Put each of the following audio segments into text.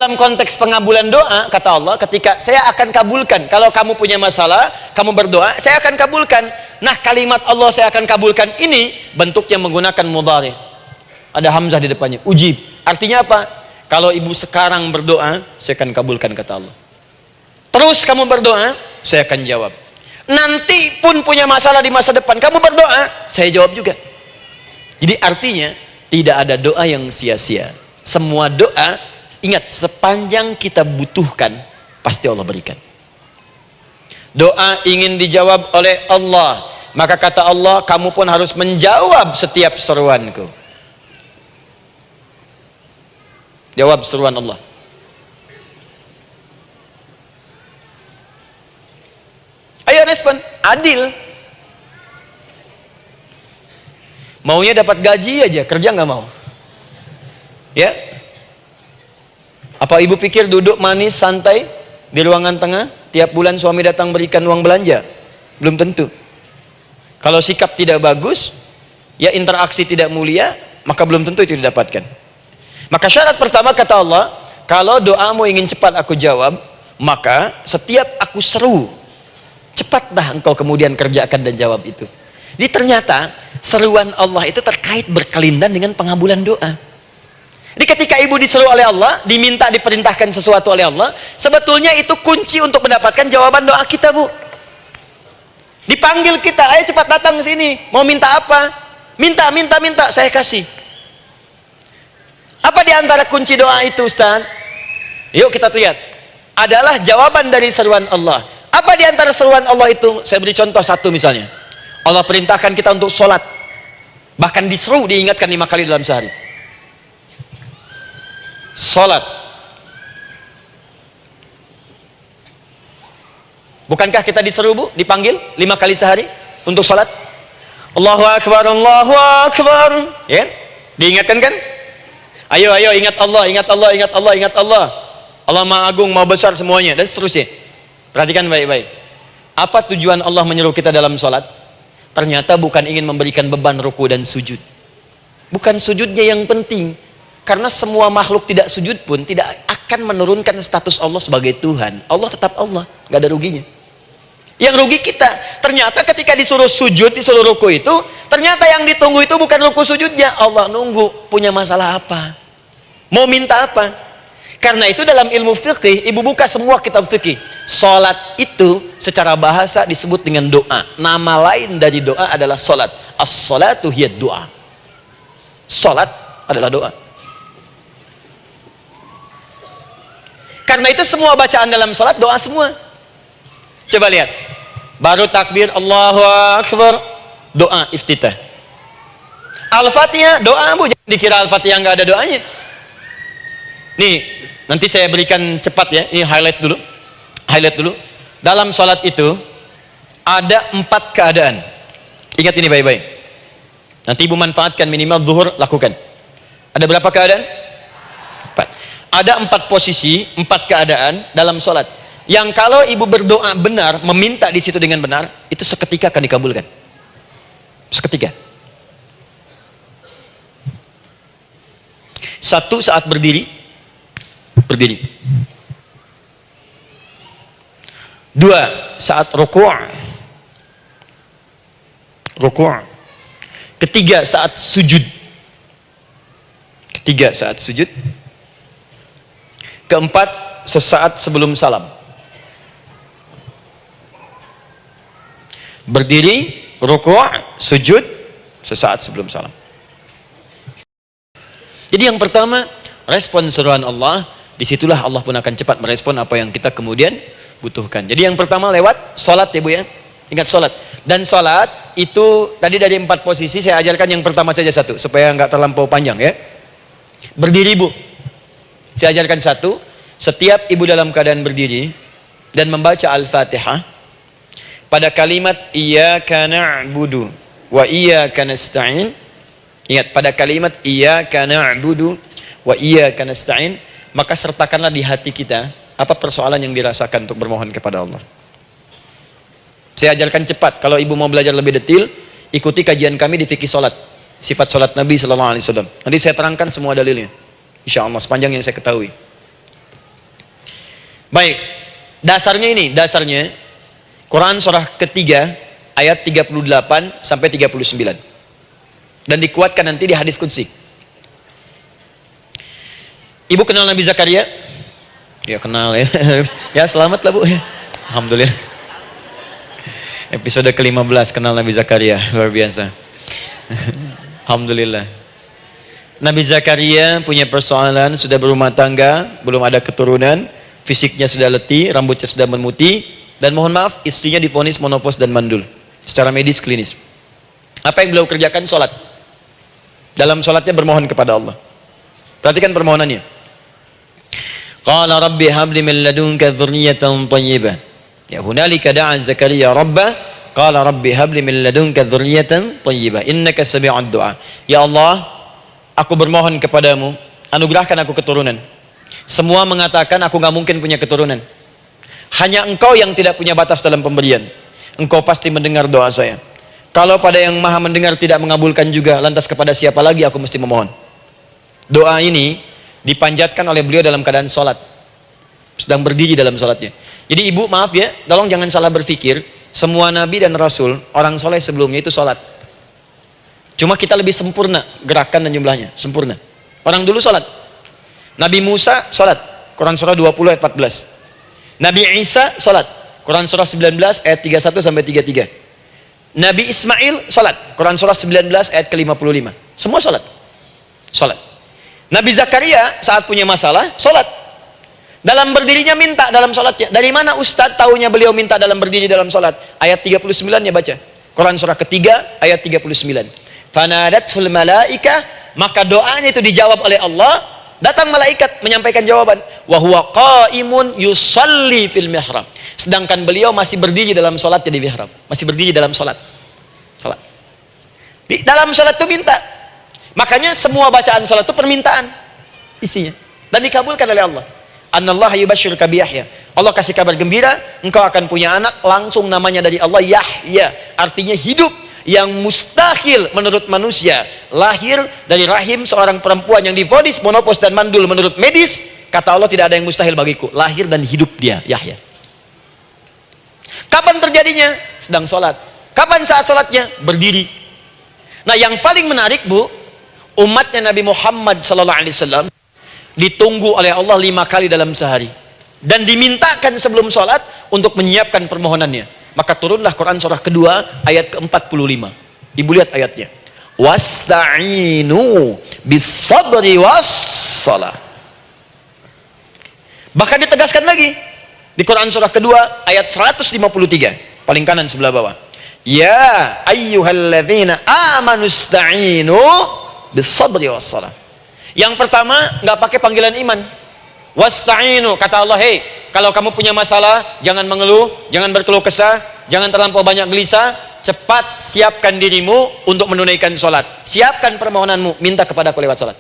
Dalam konteks pengabulan doa, kata Allah, ketika saya akan kabulkan, kalau kamu punya masalah, kamu berdoa, saya akan kabulkan. Nah, kalimat Allah saya akan kabulkan ini bentuknya menggunakan mudhari. Ada hamzah di depannya, ujib. Artinya apa? Kalau ibu sekarang berdoa, saya akan kabulkan, kata Allah. Terus kamu berdoa, saya akan jawab. Nanti pun punya masalah di masa depan, kamu berdoa, saya jawab juga. Jadi artinya tidak ada doa yang sia-sia. Semua doa, ingat, sepanjang kita butuhkan, pasti Allah berikan. Doa ingin dijawab oleh Allah, maka kata Allah, kamu pun harus menjawab setiap seruanku. Jawab seruan Allah. Ayo respon, adil. Maunya dapat gaji aja, kerja nggak mau. Ya? Apa ibu pikir duduk manis, santai di ruangan tengah, tiap bulan suami datang berikan uang belanja? Belum tentu. Kalau sikap tidak bagus, ya interaksi tidak mulia, maka belum tentu itu didapatkan. Maka syarat pertama kata Allah, kalau doamu ingin cepat aku jawab, maka setiap aku seru, cepatlah engkau kemudian kerjakan dan jawab itu. Jadi ternyata seruan Allah itu terkait berkelindan dengan pengabulan doa. Jadi ketika ibu diseru oleh Allah, diminta diperintahkan sesuatu oleh Allah, sebetulnya itu kunci untuk mendapatkan jawaban doa kita, Bu. Dipanggil kita, ayo cepat datang ke sini, mau minta apa? Minta, saya kasih. Apa di antara kunci doa itu, Ustaz? Yuk kita lihat. Adalah jawaban dari seruan Allah. Apa di antara seruan Allah itu? Saya beri contoh satu misalnya. Allah perintahkan kita untuk sholat. Bahkan diseru, diingatkan 5 kali dalam sehari. Sholat. Bukankah kita diseru, Bu? Dipanggil 5 kali sehari untuk sholat? Allahu Akbar, Allahu Akbar. Ya? Diingatkan kan? Ayo ingat Allah, ingat Allah, ingat Allah, ingat Allah. Allah Maha Agung, Maha Besar semuanya, dan seterusnya. Perhatikan baik-baik. Apa tujuan Allah menyeru kita dalam sholat? Ternyata bukan ingin memberikan beban ruku dan sujud. Bukan sujudnya yang penting. Karena semua makhluk tidak sujud pun tidak akan menurunkan status Allah sebagai Tuhan. Allah tetap Allah, nggak ada ruginya. Yang rugi kita. Ternyata ketika disuruh sujud, disuruh ruku itu, ternyata yang ditunggu itu bukan ruku sujudnya. Allah nunggu, punya masalah apa? Mau minta apa? Karena itu dalam ilmu fikih, ibu buka semua kitab fikih. Salat itu secara bahasa disebut dengan doa. Nama lain dari doa adalah salat. As-salatu hiya doa. Salat adalah doa. Karena itu semua bacaan dalam salat doa semua. Coba lihat. Baru takbir Allahu Akbar, doa iftitah. Al-Fatihah doa, Bu. Jangan dikira Al-Fatihah nggak ada doanya. Nih, nanti saya berikan cepat ya. Ini highlight dulu. Highlight dulu. Dalam sholat itu ada 4 keadaan. Ingat ini baik-baik. Nanti ibu manfaatkan, minimal zuhur lakukan. Ada berapa keadaan? 4. Ada 4 posisi, 4 keadaan dalam sholat. Yang kalau ibu berdoa benar, meminta di situ dengan benar, itu seketika akan dikabulkan. Seketika. 1, saat berdiri. 2, saat ruku'. 3, saat sujud. 4, sesaat sebelum salam. Berdiri, ruku', sujud, sesaat sebelum salam. Jadi yang pertama, respon seruan Allah. Disitulah Allah pun akan cepat merespon apa yang kita kemudian butuhkan. Jadi yang pertama lewat sholat ya Bu ya. Ingat sholat. Dan sholat itu tadi dari 4 posisi saya ajarkan yang pertama saja 1 supaya nggak terlampau panjang ya. Berdiri Bu. Saya ajarkan 1. Setiap ibu dalam keadaan berdiri dan membaca Al-Fatihah pada kalimat iyyaka na'budu wa iyyaka nasta'in. Ingat pada kalimat iyyaka na'budu wa iyyaka nasta'in, maka sertakanlah di hati kita apa persoalan yang dirasakan untuk bermohon kepada Allah. Saya ajarkan cepat. Kalau ibu mau belajar lebih detail, ikuti kajian kami di fikih salat, sifat salat Nabi sallallahu alaihi wasallam. Nanti saya terangkan semua dalilnya, insya Allah sepanjang yang saya ketahui. Baik, dasarnya Quran surah ketiga ayat 38 sampai 39. Dan dikuatkan nanti di hadis qudsi. Ibu kenal Nabi Zakaria? Ya kenal ya. Ya selamat lah Bu. Alhamdulillah. Episode ke-15 kenal Nabi Zakaria, luar biasa. Alhamdulillah. Nabi Zakaria punya persoalan, sudah berumah tangga, belum ada keturunan, fisiknya sudah letih, rambutnya sudah memutih, dan mohon maaf istrinya divonis menopause dan mandul secara medis klinis. Apa yang beliau kerjakan? Sholat. Dalam sholatnya bermohon kepada Allah. Perhatikan permohonannya. Qala rabbi habli min ladunka dzurriyyatan thayyibah. Ya hunalika da'a Zakaria rabbah qala rabbi habli min ladunka dzurriyyatan thayyibah innaka sami'ud du'a. Ya Allah, aku bermohon kepadamu, anugerahkan aku keturunan. Semua mengatakan aku nggak mungkin punya keturunan. Hanya Engkau yang tidak punya batas dalam pemberian. Engkau pasti mendengar doa saya. Kalau pada yang maha mendengar tidak mengabulkan juga, lantas kepada siapa lagi aku mesti memohon? Doa ini dipanjatkan oleh beliau dalam keadaan sholat, sedang berdiri dalam sholatnya. Jadi ibu maaf ya, tolong jangan salah berpikir, semua nabi dan rasul, orang soleh sebelumnya itu sholat. Cuma kita lebih sempurna gerakan dan jumlahnya, sempurna. Orang dulu sholat. Nabi Musa sholat, Quran surah 20 ayat 14. Nabi Isa sholat, Quran surah 19 ayat 31 sampai 33. Nabi Ismail sholat, Quran surah 19 ayat ke-55. Semua sholat. Sholat. Nabi Zakaria saat punya masalah, sholat. Dalam berdirinya minta dalam sholatnya. Dari mana Ustadz taunya beliau minta dalam berdiri dalam sholat? Ayat 39-nya baca. Quran surah ketiga ayat 39. Fanadatul malaika, maka doanya itu dijawab oleh Allah. Datang malaikat menyampaikan jawaban. Wa huwa qaimun yusalli fil mihrab. Sedangkan beliau masih berdiri dalam sholatnya di mihrab. Masih berdiri dalam sholat. Sholat. Di dalam sholat itu minta. Makanya semua bacaan sholat itu permintaan isinya. Dan dikabulkan oleh Allah. Anallaha yubashshiruka bi Yahya. Allah kasih kabar gembira, engkau akan punya anak, langsung namanya dari Allah Yahya. Artinya hidup yang mustahil menurut manusia. Lahir dari rahim seorang perempuan yang divonis menopause dan mandul menurut medis. Kata Allah tidak ada yang mustahil bagiku. Lahir dan hidup dia, Yahya. Kapan terjadinya? Sedang sholat. Kapan saat sholatnya? Berdiri. Nah yang paling menarik Bu, umatnya Nabi Muhammad SAW ditunggu oleh Allah 5 kali dalam sehari dan dimintakan sebelum sholat untuk menyiapkan permohonannya. Maka turunlah Quran surah kedua ayat ke-45. Ibu lihat ayatnya. Wasta'inu bis-sabri was-salah. Bahkan ditegaskan lagi di Quran surah kedua ayat 153 paling kanan sebelah bawah. Ya ayyuhalladzina amanu ista'inu bis-sabri was-salah. Yang pertama nggak pakai panggilan iman. Wasta'inu, kata Allah, hei, kalau kamu punya masalah jangan mengeluh, jangan berkeluh kesah, jangan terlampau banyak gelisah, cepat siapkan dirimu untuk menunaikan sholat. Siapkan permohonanmu, minta kepada aku lewat sholat.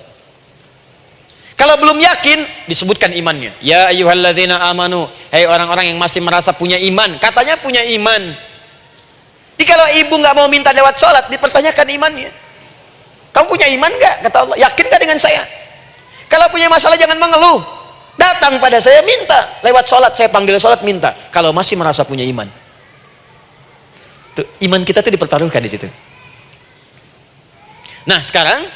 Kalau belum yakin, disebutkan imannya. Ya ayyuhalladzina amanu, hei orang-orang yang masih merasa punya iman, katanya punya iman. Jadi kalau ibu nggak mau minta lewat sholat, dipertanyakan imannya. Kamu punya iman nggak? Kata Allah. Yakin nggak dengan saya? Kalau punya masalah jangan mengeluh. Datang pada saya minta. Lewat sholat, saya panggil sholat minta. Kalau masih merasa punya iman. Tuh, iman kita tuh dipertaruhkan di situ. Nah sekarang,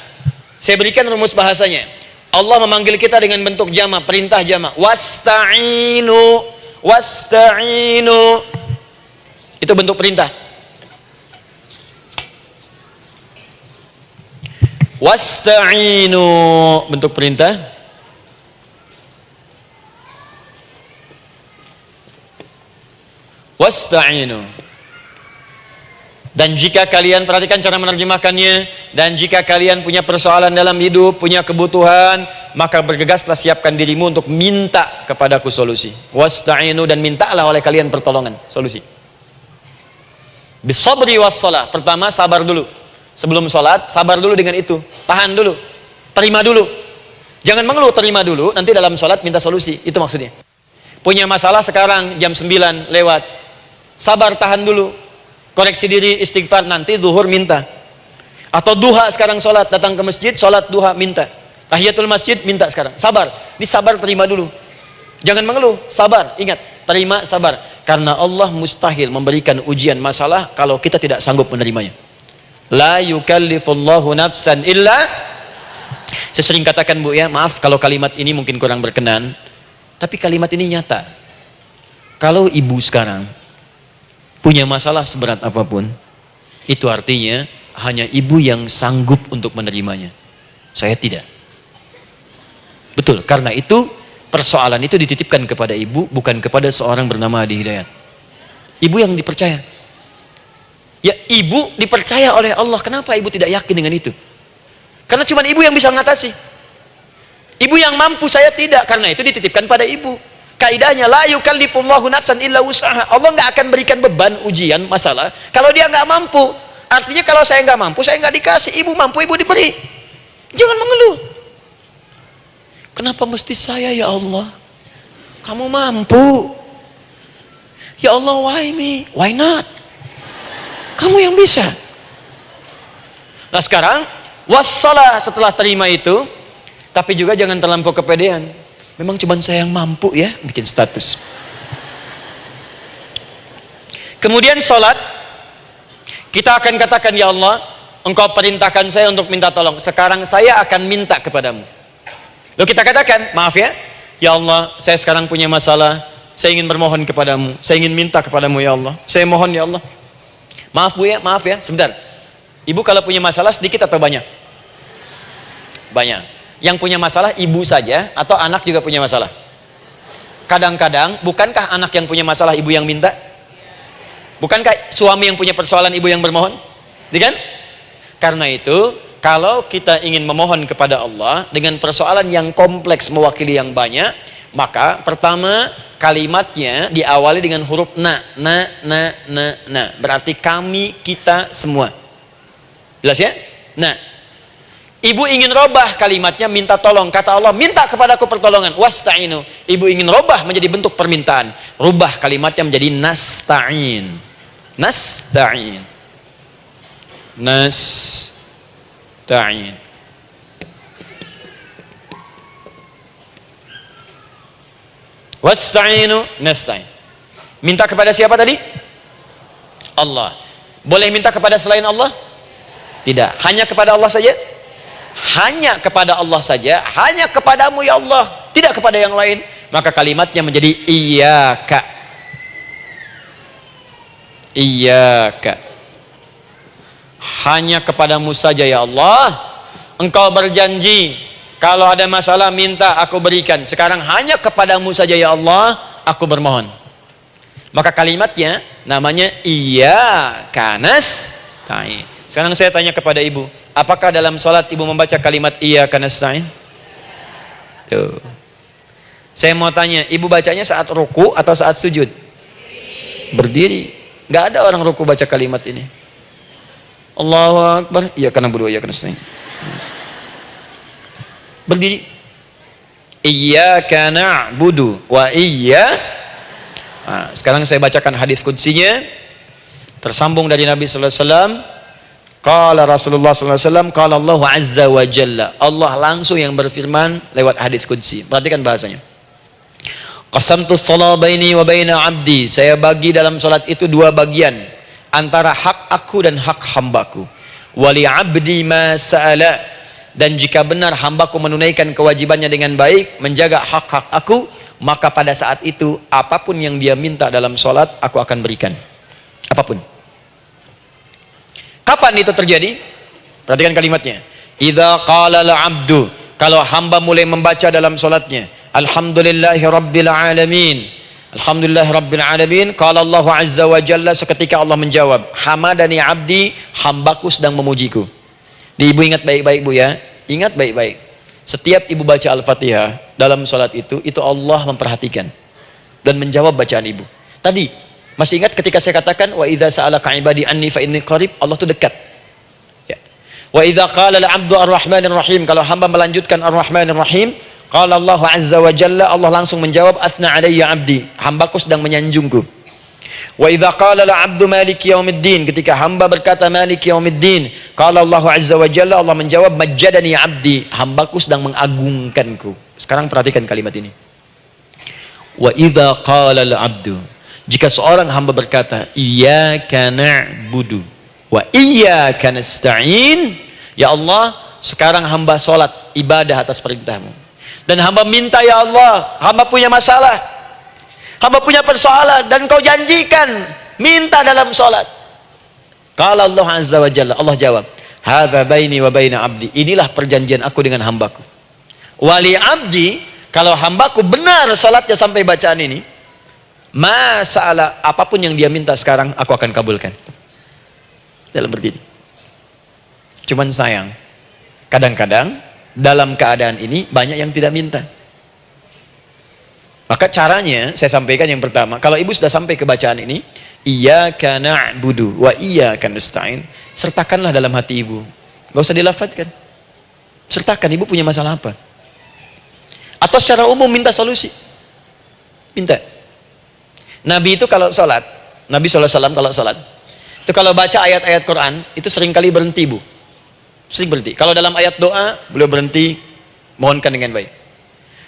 saya berikan rumus bahasanya. Allah memanggil kita dengan bentuk jama, perintah jama. Wasta'inu. Wasta'inu. Itu bentuk perintah. Wasta'inu, bentuk perintah. Wasta'inu. Dan jika kalian, perhatikan cara menerjemahkannya, dan jika kalian punya persoalan dalam hidup, punya kebutuhan, maka bergegaslah siapkan dirimu untuk minta kepadaku solusi. Wasta'inu, dan mintalah oleh kalian pertolongan, solusi. Bisabri wassalah. Pertama sabar dulu. Sebelum sholat, sabar dulu dengan itu. Tahan dulu. Terima dulu. Jangan mengeluh, terima dulu. Nanti dalam sholat minta solusi. Itu maksudnya. Punya masalah sekarang, jam 9 lewat. Sabar, tahan dulu. Koreksi diri, istighfar. Nanti zuhur minta. Atau duha sekarang sholat. Datang ke masjid, sholat duha minta. Tahiyatul masjid minta sekarang. Sabar. Disabar, terima dulu. Jangan mengeluh, sabar. Ingat, terima, sabar. Karena Allah mustahil memberikan ujian masalah kalau kita tidak sanggup menerimanya. La yukallifullahu nafsan illa. Saya sering katakan Bu ya, maaf kalau kalimat ini mungkin kurang berkenan, tapi kalimat ini nyata. Kalau ibu sekarang punya masalah seberat apapun, itu artinya hanya ibu yang sanggup untuk menerimanya. Saya tidak. Betul, karena itu persoalan itu dititipkan kepada ibu, bukan kepada seorang bernama Adi Hidayat. Ibu yang dipercaya. Ya, ibu dipercaya oleh Allah. Kenapa ibu tidak yakin dengan itu? Karena cuma ibu yang bisa mengatasi. Ibu yang mampu, saya tidak. Karena itu dititipkan pada ibu. Kaidahnya la yukallifullahu nafsan illa wus'aha. Allah nggak akan berikan beban ujian masalah kalau dia nggak mampu. Artinya kalau saya nggak mampu, saya nggak dikasih. Ibu mampu, ibu diberi. Jangan mengeluh. Kenapa mesti saya ya Allah? Kamu mampu. Ya Allah, why me? Why not? Kamu yang bisa. Nah sekarang wassalah, setelah terima itu, tapi juga jangan terlampau kepedean. Memang cuma saya yang mampu ya bikin status. Kemudian sholat, kita akan katakan, ya Allah, Engkau perintahkan saya untuk minta tolong. Sekarang saya akan minta kepadamu. Lalu kita katakan, maaf ya, ya Allah, saya sekarang punya masalah, saya ingin bermohon kepadamu, saya ingin minta kepadamu ya Allah, saya mohon ya Allah. Maaf Bu ya, maaf ya, sebentar. Ibu kalau punya masalah sedikit atau banyak? Banyak. Yang punya masalah ibu saja atau anak juga punya masalah? Kadang-kadang, bukankah anak yang punya masalah ibu yang minta? Bukankah suami yang punya persoalan ibu yang bermohon? Kan? Karena itu, kalau kita ingin memohon kepada Allah dengan persoalan yang kompleks mewakili yang banyak, maka pertama kalimatnya diawali dengan huruf na. Berarti kami, kita, semua. Jelas ya? Nah, ibu ingin robah kalimatnya, minta tolong. Kata Allah, minta kepadaku pertolongan. Wasta'inu. Ibu ingin robah menjadi bentuk permintaan. Rubah kalimatnya menjadi nasta'in. Nasta'in. Nasta'in. Wasta'inu nasta'in. Minta kepada siapa tadi? Allah. Boleh minta kepada selain Allah? Tidak. Hanya kepada Allah saja? Hanya kepada Allah saja, hanya kepadamu ya Allah, tidak kepada yang lain. Maka kalimatnya menjadi iyyaka. Iyyaka. Hanya kepadamu saja ya Allah. Engkau berjanji kalau ada masalah minta aku berikan. Sekarang hanya kepadamu saja ya Allah aku bermohon. Maka kalimatnya namanya iyyaka nasta'in. Sekarang saya tanya kepada ibu, apakah dalam sholat ibu membaca kalimat iyyaka nasta'in? Tuh. Saya mau tanya, ibu bacanya saat ruku atau saat sujud? Berdiri. Gak ada orang ruku baca kalimat ini. Allahu Akbar. Iyyaka na'budu wa iyyaka nasta'in. Berdiri. Iyyaka na'budu wa sekarang saya bacakan hadis qudsinya. Tersambung dari Nabi sallallahu alaihi wasallam. Qala Rasulullah sallallahu alaihi wasallam, qala Allah azza wa jalla. Allah langsung yang berfirman lewat hadis qudsi. Perhatikan bahasanya. Qasamtus shalah baini wa baina 'abdi. Saya bagi dalam salat itu dua bagian, antara hak aku dan hak hambaku. Wa li 'abdi ma sa'ala. Dan jika benar hambaku menunaikan kewajibannya dengan baik, menjaga hak-hak aku, maka pada saat itu apapun yang dia minta dalam salat aku akan berikan. Apapun. Kapan itu terjadi? Perhatikan kalimatnya. Idza qala al-'abdu, kalau hamba mulai membaca dalam salatnya, alhamdulillahi rabbil alamin. Alhamdulillahi rabbil alamin. Qala Allah azza wa jalla, seketika Allah menjawab, hamadani 'abdi, hambaku sedang memujiku. Ibu ingat baik-baik Bu ya. Ingat baik-baik. Setiap ibu baca Al-Fatihah dalam salat itu Allah memperhatikan dan menjawab bacaan ibu. Tadi masih ingat ketika saya katakan wa idza sa'alaka 'ibadi anni fa inni qarib, Allah itu dekat. Ya. Wa idza qala al-'abdu ar-rahmanir rahim, kalau hamba melanjutkan ar-rahmanir rahim, qala Allah azza wa jalla, Allah langsung menjawab athna 'alayya 'abdi, hambaku sedang menyanjungku. Wa idza qala al-'abdu maliki yaumiddin, ketika hamba berkata maliki yaumiddin, qala Allah azza wa jalla, Allah menjawab majjadani 'abdi, hambaku sedang mengagungkanku. Sekarang perhatikan kalimat ini. Wa idza qala al-'abdu, jika seorang hamba berkata, iyyaka na'budu wa iyyaka nasta'in, ya Allah, sekarang hamba salat ibadah atas perintahmu, dan hamba minta, ya Allah, hamba punya masalah, hamba punya persoalan, dan kau janjikan minta dalam salat. Qala Allah azza wa jalla, Allah jawab, hadza baini wa baina abdi, inilah perjanjian aku dengan hambaku. Wali abdi, kalau hambaku benar salatnya sampai bacaan ini, masalah apapun yang dia minta sekarang aku akan kabulkan. Dalam berdiri. Cuman sayang, kadang-kadang dalam keadaan ini banyak yang tidak minta. Maka caranya saya sampaikan yang pertama, kalau ibu sudah sampai ke bacaan ini, iyyaka na'budu wa iyyaka nasta'in, sertakanlah dalam hati ibu. Gak usah dilafadzkan. Sertakan ibu punya masalah apa. Atau secara umum minta solusi. Minta. Nabi itu kalau sholat, Nabi SAW kalau sholat, itu kalau baca ayat-ayat Quran, itu seringkali berhenti, Bu. Sering berhenti. Kalau dalam ayat doa, beliau berhenti, mohonkan dengan baik.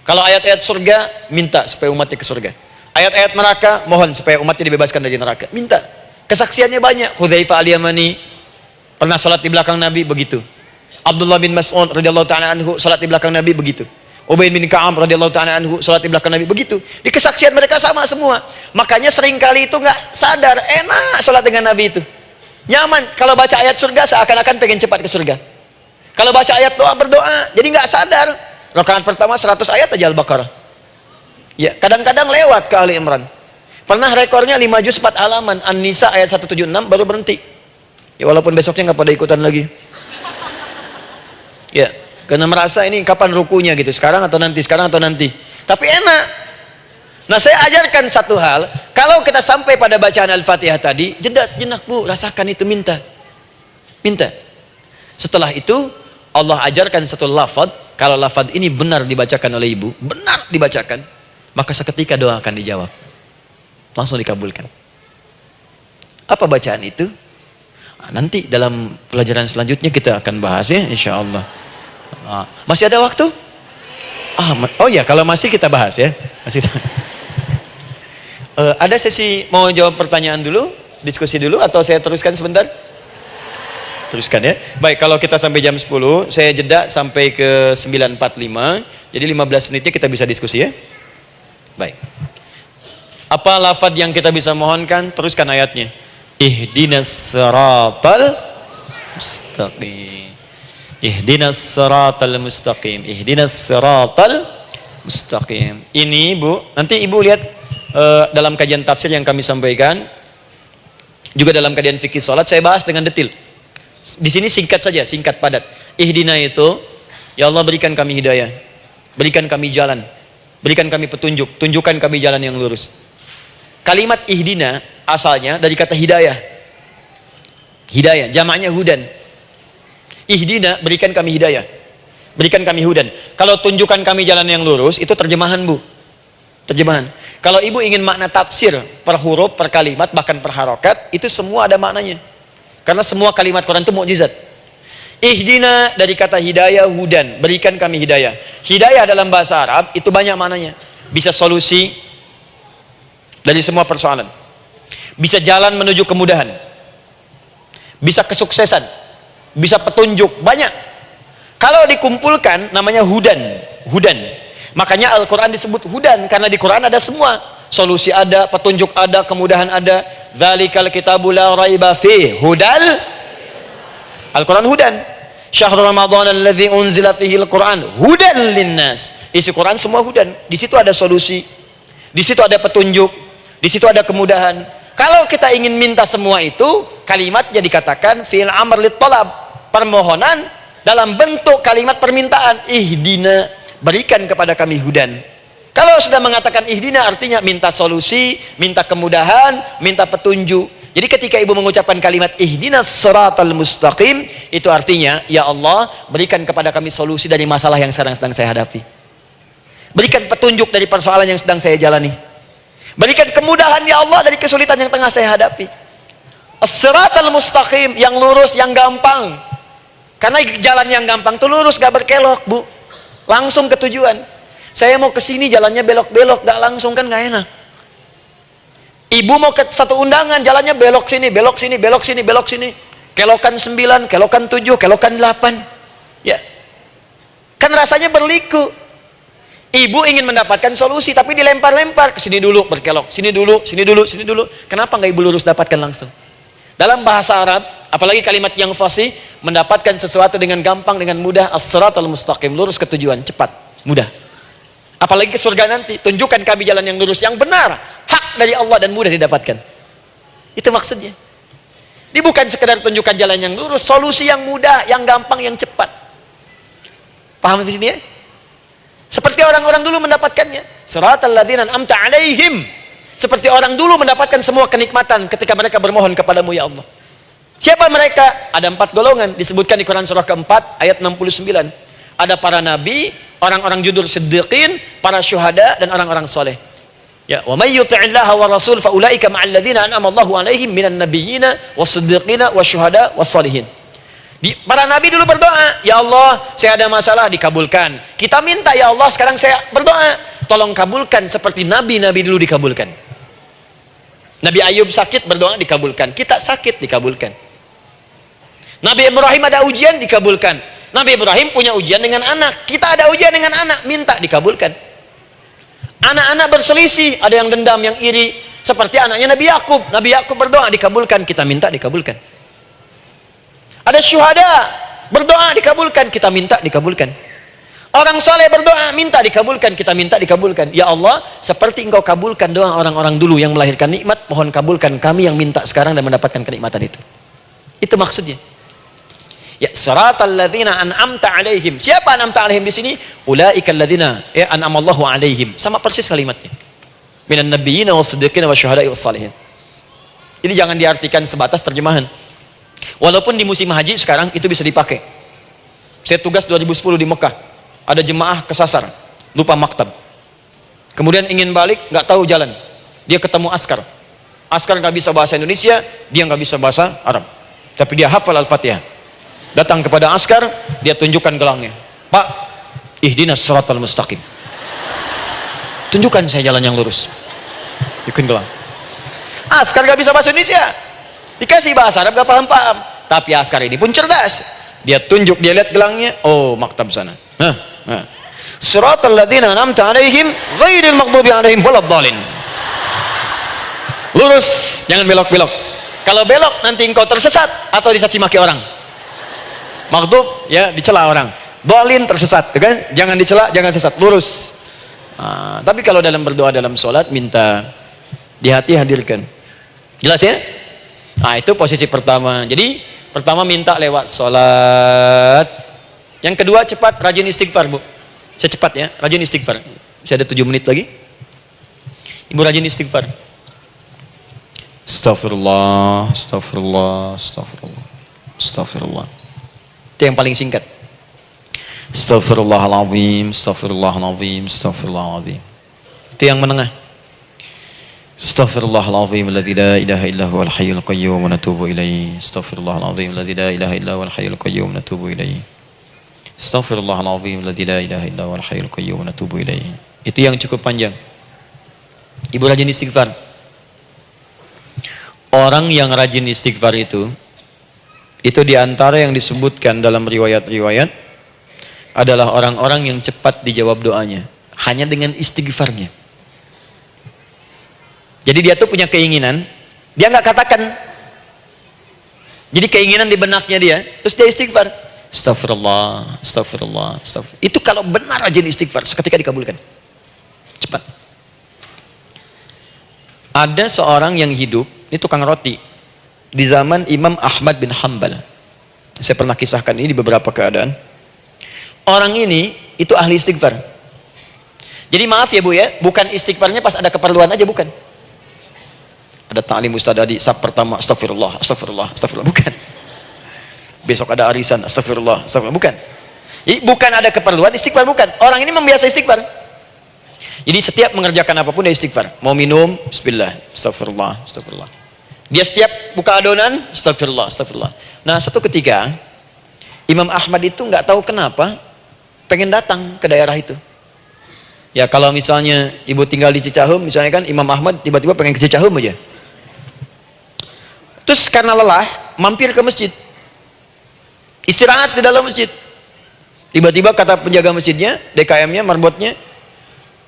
Kalau ayat-ayat surga, minta supaya umatnya ke surga. Ayat-ayat neraka, mohon supaya umatnya dibebaskan dari neraka. Minta. Kesaksiannya banyak. Hudzaifah al-Yamani pernah sholat di belakang Nabi, begitu. Abdullah bin Mas'ud radhiyallahu ta'ala anhu sholat di belakang Nabi, begitu. Ubay bin Ka'ab radhiyallahu ta'ala anhu salat di belakang Nabi, begitu. Di kesaksian mereka sama semua. Makanya seringkali itu nggak sadar, enak salat dengan Nabi itu. Nyaman. Kalau baca ayat surga seakan-akan pengen cepat ke surga. Kalau baca ayat doa berdoa, jadi nggak sadar. Rakaat pertama 100 ayat aja Al-Baqarah. Ya, kadang-kadang lewat ke Ali Imran. Pernah rekornya 5 juz 4 halaman, An-Nisa ayat 176 baru berhenti. Ya, walaupun besoknya nggak pada ikutan lagi. Ya. Karena merasa ini kapan rukunya gitu, sekarang atau nanti, sekarang atau nanti. Tapi enak. Nah, saya ajarkan satu hal, kalau kita sampai pada bacaan Al-Fatihah tadi, jeda sejenak, Bu, rasakan itu, minta. Minta. Setelah itu, Allah ajarkan satu lafaz, kalau lafaz ini benar dibacakan oleh ibu, benar dibacakan, maka seketika doa akan dijawab. Langsung dikabulkan. Apa bacaan itu? Nanti dalam pelajaran selanjutnya kita akan bahas ya, insya Allah. Masih ada waktu? Oh ya, kalau masih kita bahas ya. Masih. Ada sesi mau jawab pertanyaan dulu, diskusi dulu, atau saya teruskan sebentar? Teruskan ya. Baik, kalau kita sampai jam 10, saya jeda sampai ke 9.45. Jadi 15 menitnya kita bisa diskusi ya. Baik. Apa lafaz yang kita bisa mohonkan? Teruskan ayatnya. Ihdinas siratal mustaqim. Ihdinas siratal mustaqim. Ihdinas siratal mustaqim. Ini, Bu, nanti Ibu lihat dalam kajian tafsir yang kami sampaikan, juga dalam kajian fikih salat saya bahas dengan detail. Di sini singkat saja, singkat padat. Ihdina itu, ya Allah berikan kami hidayah, berikan kami jalan, berikan kami petunjuk, tunjukkan kami jalan yang lurus. Kalimat ihdina asalnya dari kata hidayah. Hidayah, jamaknya hudan. Ihdina, berikan kami hidayah, berikan kami hudan. Kalau tunjukkan kami jalan yang lurus, itu terjemahan, Bu. Terjemahan. Kalau ibu ingin makna tafsir per huruf, per kalimat, bahkan per harokat, itu semua ada maknanya. Karena semua kalimat Quran itu mukjizat. Ihdina dari kata hidayah, hudan, berikan kami hidayah. Hidayah dalam bahasa Arab itu banyak maknanya. Bisa solusi dari semua persoalan. Bisa jalan menuju kemudahan. Bisa kesuksesan. Bisa petunjuk, banyak. Kalau dikumpulkan namanya hudan. Hudan. Makanya Al-Quran disebut hudan, karena di Quran ada semua. Solusi ada, petunjuk ada, kemudahan ada. Dzalikal kitabu la raiba fih hudal. Al-Quran hudan. Syahrul Ramadan alladzi unzila fihi al-Quran hudan linnas. Isi Quran semua hudan. Di situ ada solusi. Di situ ada petunjuk. Di situ ada kemudahan. Kalau kita ingin minta semua itu, kalimatnya dikatakan fi'il amr lit talab. Permohonan dalam bentuk kalimat permintaan. Ihdina, berikan kepada kami hudan. Kalau sudah mengatakan ihdina, artinya minta solusi, minta kemudahan, minta petunjuk. Jadi ketika ibu mengucapkan kalimat ihdinas siratal mustaqim, itu artinya, ya Allah, berikan kepada kami solusi dari masalah yang sedang saya hadapi. Berikan petunjuk dari persoalan yang sedang saya jalani. Berikan kemudahan, ya Allah, dari kesulitan yang tengah saya hadapi. As-siratal mustaqim, yang lurus, yang gampang. Karena jalan yang gampang itu lurus, gak berkelok, Bu. Langsung ke tujuan. Saya mau ke sini jalannya belok-belok, gak langsung kan gak enak. Ibu mau ke satu undangan, jalannya belok sini, belok sini, belok sini, belok sini. Kelokan 9, kelokan 7, kelokan 8. Ya. Kan rasanya berliku. Ibu ingin mendapatkan solusi, tapi dilempar-lempar. Ke sini dulu, berkelok. Sini dulu, sini dulu, sini dulu. Kenapa nggak ibu lurus dapatkan langsung? Dalam bahasa Arab, apalagi kalimat yang fasih, mendapatkan sesuatu dengan gampang, dengan mudah. As-siratal mustaqim, lurus ke tujuan, cepat, mudah. Apalagi ke surga nanti, tunjukkan kami jalan yang lurus, yang benar, hak dari Allah dan mudah didapatkan. Itu maksudnya. Ini bukan sekedar tunjukkan jalan yang lurus, solusi yang mudah, yang gampang, yang cepat. Paham di sini ya? Seperti orang-orang dulu mendapatkannya. Siratal ladzina an'amta 'alaihim. Seperti orang dulu mendapatkan semua kenikmatan ketika mereka bermohon kepadamu ya Allah. Siapa mereka? Ada 4 golongan disebutkan di Quran surah keempat ayat 69. Ada para nabi, orang-orang jujur siddiqin, para syuhada dan orang-orang soleh. Ya, wa may yuti'illaha wa rasul fa ulaika ma'al ladzina an'ama Allahu 'alaihim minan nabiyyina was-siddiqina wasyuhada was-shalihin. Para nabi dulu berdoa, ya Allah, saya ada masalah, dikabulkan. Kita minta, ya Allah, sekarang saya berdoa, tolong kabulkan seperti nabi-nabi dulu dikabulkan. Nabi Ayub sakit, berdoa, dikabulkan. Kita sakit, dikabulkan. Nabi Ibrahim ada ujian, dikabulkan. Nabi Ibrahim punya ujian dengan anak, kita ada ujian dengan anak, minta, dikabulkan. Anak-anak berselisih, ada yang dendam, yang iri, seperti anaknya Nabi Yakub. Nabi Yakub berdoa, dikabulkan. Kita minta, dikabulkan. Ada syuhada, berdoa, dikabulkan. Kita minta, dikabulkan. Orang saleh berdoa, minta, dikabulkan. Kita minta, dikabulkan. Ya Allah, seperti engkau kabulkan doa orang-orang dulu yang melahirkan nikmat, mohon kabulkan kami yang minta sekarang dan mendapatkan kenikmatan itu. Itu maksudnya. Ya, siratal ladzina an'amta 'alaihim. Siapa an'amta 'alaihim di sini? Ulaikal ladzina an'amallahu 'alaihim. Sama persis kalimatnya. Minan nabiyyina was-siddiqina wasyuhada'i was-shalihin. Ini jangan diartikan sebatas terjemahan. Walaupun di musim haji sekarang itu bisa dipakai. Saya tugas 2010 di Mekah, ada jemaah kesasar, lupa maktab, kemudian ingin balik, nggak tahu jalan, dia ketemu askar nggak bisa bahasa Indonesia, dia nggak bisa bahasa Arab, tapi dia hafal Al-Fatihah. Datang kepada askar, dia tunjukkan gelangnya, Pak, ihdinas siratal mustaqim, tunjukkan saya jalan yang lurus. Bikin gelang. Askar nggak bisa bahasa Indonesia, dikasih bahasa Arab gak paham-paham, tapi askar ini pun cerdas. Dia tunjuk, dia lihat gelangnya, oh maktab sana. Siratal ladzina an'amta 'alaihim ghairil maghdubi 'alaihim waladdallin. Lurus, jangan belok-belok. Kalau belok nanti engkau tersesat atau dicaci maki orang. Maghdub ya dicela orang. Dhalin tersesat, kan? Jangan dicela, jangan sesat, lurus. Tapi kalau dalam berdoa dalam sholat minta di hati hadirkan. Jelas ya? Nah itu posisi pertama. Jadi pertama minta lewat sholat. Yang kedua cepat, rajin istighfar Bu. Saya cepat ya, rajin istighfar. Saya ada 7 menit lagi. Ibu rajin istighfar. Astaghfirullah, astaghfirullah, astaghfirullah, astaghfirullah. Itu yang paling singkat. Astaghfirullahaladzim, astaghfirullahaladzim, astaghfirullahaladzim. Itu yang menengah. Astaghfirullahaladzim alladzi la ilaha illa huwal hayyul qayyum wa natubu ilaihi. Astaghfirullahaladzim alladzi la ilaha illa huwal hayyul qayyum wa natubu ilaihi. Astaghfirullahaladzim alladzi la ilaha illa huwal hayyul qayyum wa natubu ilaihi. Itu yang cukup panjang. Ibu rajin istighfar. Orang yang rajin istighfar itu diantara yang disebutkan dalam riwayat-riwayat adalah orang-orang yang cepat dijawab doanya hanya dengan istighfarnya. Jadi dia tuh punya keinginan, dia nggak katakan. Jadi keinginan di benaknya dia, terus dia istighfar. Astagfirullah, astagfirullah, astagfirullah. Itu kalau benar rajin istighfar, seketika dikabulkan. Cepat. Ada seorang yang hidup, ini tukang roti, di zaman Imam Ahmad bin Hanbal. Saya pernah kisahkan ini di beberapa keadaan. Orang ini itu ahli istighfar. Jadi maaf ya Bu ya, bukan istighfarnya pas ada keperluan aja, bukan. Ada ta'lim Ustaz Adi, sab pertama astagfirullah, astagfirullah, astagfirullah, bukan. Besok ada arisan, astagfirullah, astagfirullah, bukan. Jadi bukan ada keperluan istighfar, bukan. Orang ini membiasa istighfar. Jadi setiap mengerjakan apapun dia istighfar. Mau minum, bismillah, astagfirullah, astagfirullah. Dia setiap buka adonan, astagfirullah, astagfirullah. Nah satu ketika Imam Ahmad itu nggak tahu kenapa pengen datang ke daerah itu. Ya kalau misalnya ibu tinggal di Cicahem, misalnya kan Imam Ahmad tiba-tiba pengen ke Cicahem aja. Terus karena lelah, mampir ke masjid. Istirahat di dalam masjid. Tiba-tiba kata penjaga masjidnya, DKM-nya, marbotnya,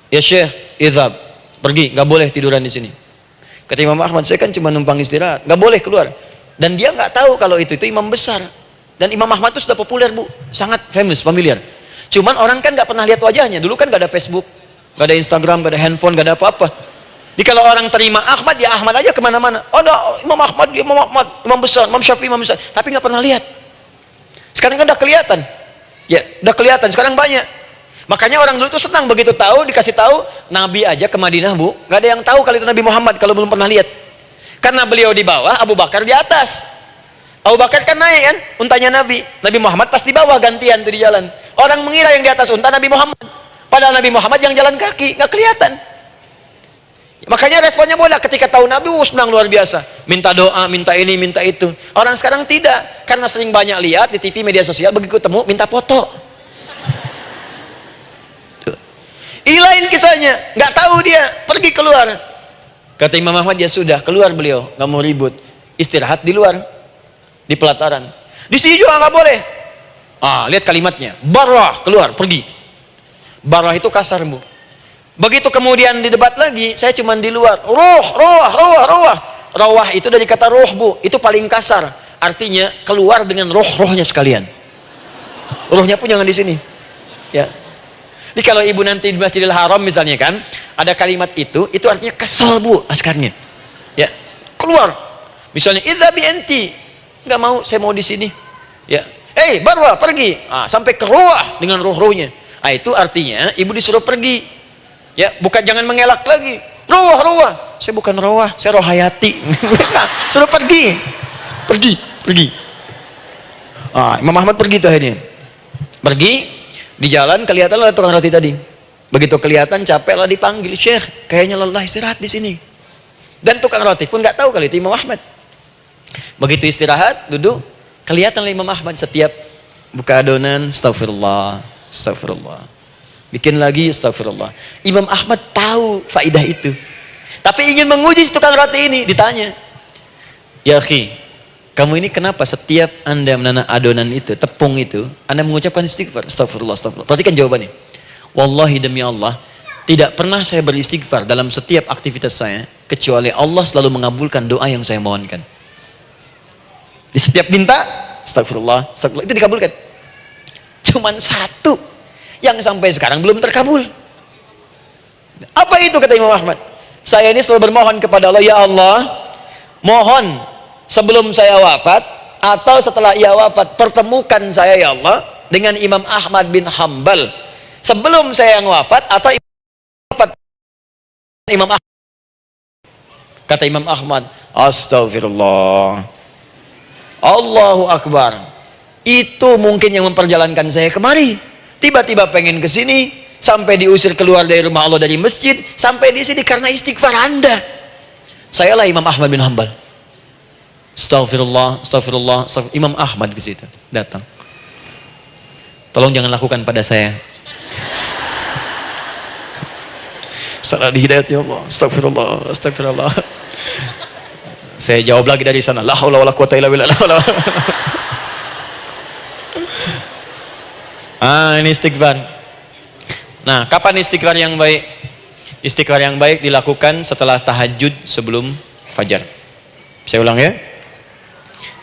ya Syekh, idhab, pergi, nggak boleh tiduran di sini. Kata Imam Ahmad, saya kan cuma numpang istirahat, nggak boleh keluar. Dan dia nggak tahu kalau itu imam besar. Dan Imam Ahmad itu sudah populer, Bu, sangat famous, familiar. Cuman orang kan nggak pernah lihat wajahnya. Dulu kan nggak ada Facebook, nggak ada Instagram, nggak ada handphone, nggak ada apa-apa. Jadi kalau orang terima Ahmad, ya Ahmad aja kemana-mana. Oh, ada Imam Ahmad, Imam Ahmad, Imam besar, Imam Syafi'i, Imam besar. Tapi nggak pernah lihat. Sekarang kan udah kelihatan. Ya, udah kelihatan. Sekarang banyak. Makanya orang dulu itu senang begitu tahu, dikasih tahu Nabi aja ke Madinah, Bu. Nggak ada yang tahu kalau itu Nabi Muhammad kalau belum pernah lihat. Karena beliau di bawah, Abu Bakar di atas. Abu Bakar kan naik kan, untanya Nabi. Nabi Muhammad pas di bawah gantian tuh di jalan. Orang mengira yang di atas unta Nabi Muhammad. Padahal Nabi Muhammad yang jalan kaki, nggak kelihatan. Makanya responnya bola ketika tahu Nabi, senang luar biasa. Minta doa, minta ini, minta itu. Orang sekarang tidak, karena sering banyak lihat di TV, media sosial, begitu ketemu minta foto. Lain kisahnya, nggak tahu dia, pergi keluar. Kata Imam Ahmad, ya sudah, keluar beliau, nggak mau ribut, istirahat di luar, di pelataran. Di sini juga nggak boleh. Lihat kalimatnya, barah, keluar, pergi. Barah itu kasar, Bu. Begitu kemudian didebat lagi, saya cuma di luar. Rawah itu dari kata roh, Bu. Itu paling kasar. Artinya keluar dengan rohnya sekalian. Rohnya pun jangan di sini. Ya. Jadi kalau ibu nanti di Masjidil Haram misalnya kan, ada kalimat itu artinya kesal, Bu, askarnya. Ya. Keluar. Misalnya idzabi anti. Enggak mau, saya mau di sini. Ya. Barwa, pergi. Sampai ke roh dengan rohnya. Itu artinya ibu disuruh pergi. Ya, bukan jangan mengelak lagi. Rawah. Saya bukan rawah, saya roh hayati. Suruh pergi. Imam Ahmad pergi tuh akhirnya. Pergi, di jalan kelihatanlah tukang roti tadi. Begitu kelihatan capek lah dipanggil, Syekh, kayaknya lelah, istirahat di sini. Dan tukang roti pun nggak tahu kali itu Imam Ahmad. Begitu istirahat, duduk, kelihatan Imam Ahmad setiap buka adonan, astagfirullah. Bikin lagi, astagfirullah. Imam Ahmad tahu faidah itu. Tapi ingin menguji tukang roti ini, ditanya. Ya akhi, kamu ini kenapa setiap Anda menanak adonan itu, tepung itu, Anda mengucapkan istighfar? Astagfirullah. Perhatikan jawabannya. Wallahi demi Allah, tidak pernah saya beristighfar dalam setiap aktivitas saya, kecuali Allah selalu mengabulkan doa yang saya mohonkan. Di setiap minta, astagfirullah, itu dikabulkan. Cuman satu yang sampai sekarang belum terkabul. Apa itu kata Imam Ahmad? Saya ini selalu bermohon kepada Allah, ya Allah, mohon sebelum saya wafat atau setelah ia wafat, pertemukan saya ya Allah dengan Imam Ahmad bin Hanbal sebelum saya yang wafat atau wafat Imam Ahmad. Kata Imam Ahmad, astagfirullah, Allahu Akbar. Itu mungkin yang memperjalankan saya kemari. Tiba-tiba pengen ke sini, sampai diusir keluar dari rumah Allah, dari masjid, sampai di sini karena istighfar Anda. Sayalah Imam Ahmad bin Hanbal. Astagfirullah. Imam Ahmad ke situ datang. Tolong jangan lakukan pada saya. Salah di hidayat ya Allah. Astagfirullah. Saya jawab lagi dari sana. La haula wala quwata illa billah. Ini istighfar. Nah, kapan istighfar yang baik? Istighfar yang baik dilakukan setelah tahajud sebelum fajar. Saya ulang ya.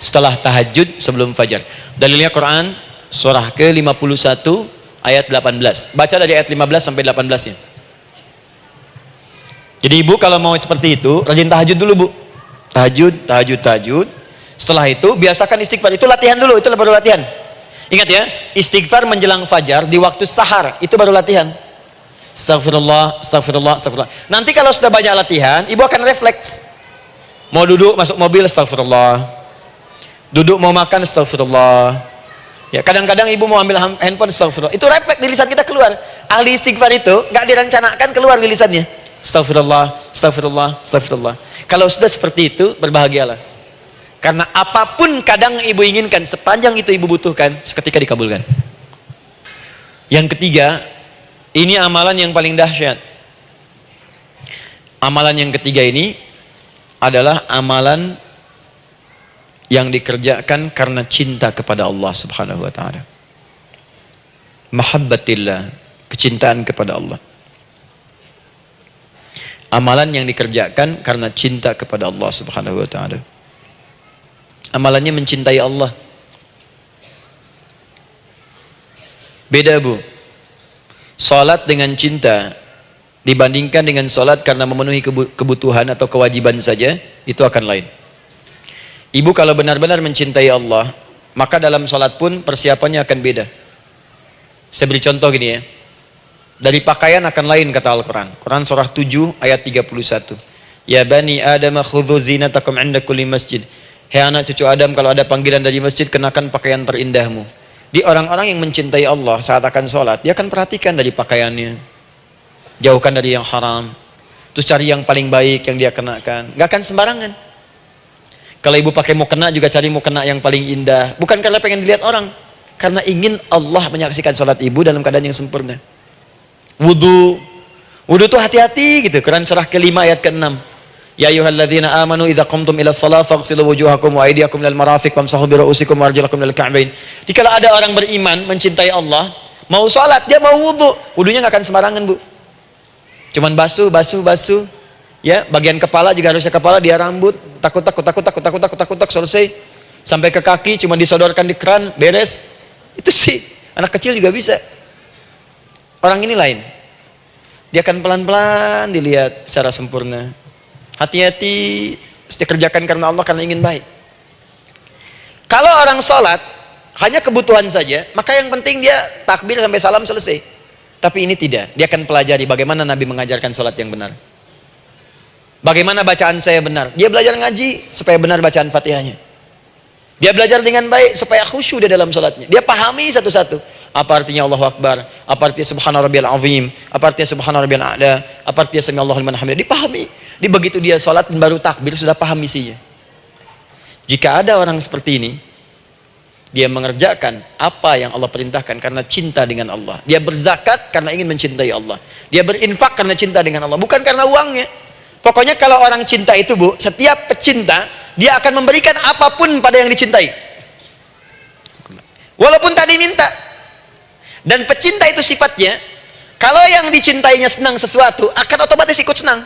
Setelah tahajud sebelum fajar. Dalilnya Quran surah ke-51 ayat 18. Baca dari ayat 15 sampai 18-nya. Jadi ibu kalau mau seperti itu, rajin tahajud dulu, Bu. Tahajud. Setelah itu biasakan istighfar. Itu latihan dulu, itu baru latihan. Ingat ya, istighfar menjelang fajar di waktu sahar, itu baru latihan. Astagfirullah. Nanti kalau sudah banyak latihan, ibu akan refleks. Mau duduk masuk mobil, astagfirullah. Duduk mau makan, astagfirullah. Ya, kadang-kadang ibu mau ambil handphone, astagfirullah. Itu refleks di lisan kita keluar. Ahli istighfar itu nggak direncanakan keluar di lisannya. Astagfirullah. Kalau sudah seperti itu, berbahagialah. Karena apapun kadang ibu inginkan, sepanjang itu ibu butuhkan, seketika dikabulkan. Yang ketiga, Ini amalan yang paling dahsyat. Amalan yang ketiga ini adalah amalan yang dikerjakan karena cinta kepada Allah Subhanahu wa taala. Mahabbatillah, kecintaan kepada Allah. Amalan yang dikerjakan karena cinta kepada Allah Subhanahu wa taala. Amalannya mencintai Allah. Beda, Bu. Salat dengan cinta dibandingkan dengan salat karena memenuhi kebutuhan atau kewajiban saja, itu akan lain. Ibu kalau benar-benar mencintai Allah, maka dalam salat pun persiapannya akan beda. Saya beri contoh gini ya. Dari pakaian akan lain kata Al-Quran. Quran surah 7 ayat 31. Ya bani Adam khudhu zinatakum inda kulli masjid. Hei anak cucu Adam, kalau ada panggilan dari masjid, kenakan pakaian terindahmu. Di orang-orang yang mencintai Allah saat akan sholat, dia akan perhatikan dari pakaiannya. Jauhkan dari yang haram. Terus cari yang paling baik yang dia kenakan. Gak akan sembarangan. Kalau ibu pakai mukena juga cari mukena yang paling indah. Bukan karena pengen dilihat orang. Karena ingin Allah menyaksikan sholat ibu dalam keadaan yang sempurna. Wudu tuh hati-hati gitu. Quran surah ke-5 ayat ke-6. Ya ayyuhalladzina amanu idza qumtum ila shalah faghsilu wujuhakum wa aydiyakum ilal marafiq wamsahu bi ru'usikum wa arjulakum ilal ka'bain. Dikala ada orang beriman mencintai Allah, mau salat dia mau wudu, wudunya enggak akan sembarangan, Bu. Cuman basuh. Ya, bagian kepala juga harusnya kepala, dia rambut, takut selesai. Sampai ke kaki cuma disodorkan di keran, beres. Itu sih anak kecil juga bisa. Orang ini lain. Dia akan pelan-pelan dilihat secara sempurna. Hati-hati, kerjakan karena Allah, karena ingin baik. Kalau orang sholat hanya kebutuhan saja, maka yang penting dia takbir sampai salam selesai. Tapi ini tidak. Dia akan pelajari bagaimana Nabi mengajarkan sholat yang benar. Bagaimana bacaan saya benar. Dia belajar ngaji supaya benar bacaan Fatihahnya. Dia belajar dengan baik supaya khusyuk di dalam sholatnya. Dia pahami satu-satu. Apa artinya Allahu Akbar? Apa artinya Subhana Rabbiyal Azim? Apa artinya Subhana Rabbiyal A'la? Apa artinya Sami Allahu liman hamidah? Dipahami. Di begitu dia sholat dan baru takbir sudah paham isinya. Jika ada orang seperti ini, dia mengerjakan apa yang Allah perintahkan karena cinta dengan Allah. Dia berzakat karena ingin mencintai Allah. Dia berinfak karena cinta dengan Allah, bukan karena uangnya. Pokoknya kalau orang cinta itu, Bu, setiap pecinta dia akan memberikan apapun pada yang dicintai. Walaupun tadi minta. Dan pecinta itu sifatnya, kalau yang dicintainya senang sesuatu, akan otomatis ikut senang.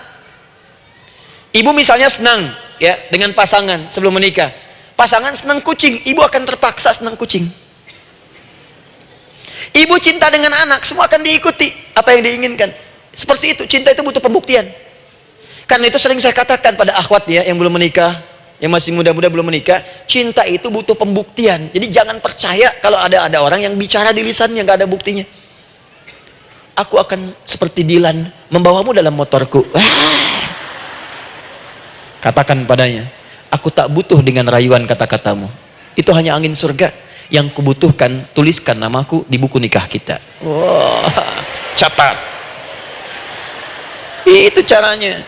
Ibu misalnya senang ya dengan pasangan sebelum menikah. Pasangan senang kucing, ibu akan terpaksa senang kucing. Ibu cinta dengan anak, semua akan diikuti apa yang diinginkan. Seperti itu, cinta itu butuh pembuktian. Karena itu sering saya katakan pada akhwat ya yang belum menikah, yang masih muda-muda belum menikah, cinta itu butuh pembuktian. Jadi jangan percaya kalau ada orang yang bicara di lisannya nggak ada buktinya. Aku akan seperti Dilan membawamu dalam motorku. Katakan padanya, aku tak butuh dengan rayuan kata-katamu. Itu hanya angin surga. Yang kubutuhkan, tuliskan namaku di buku nikah kita. Wah, catat. Itu caranya.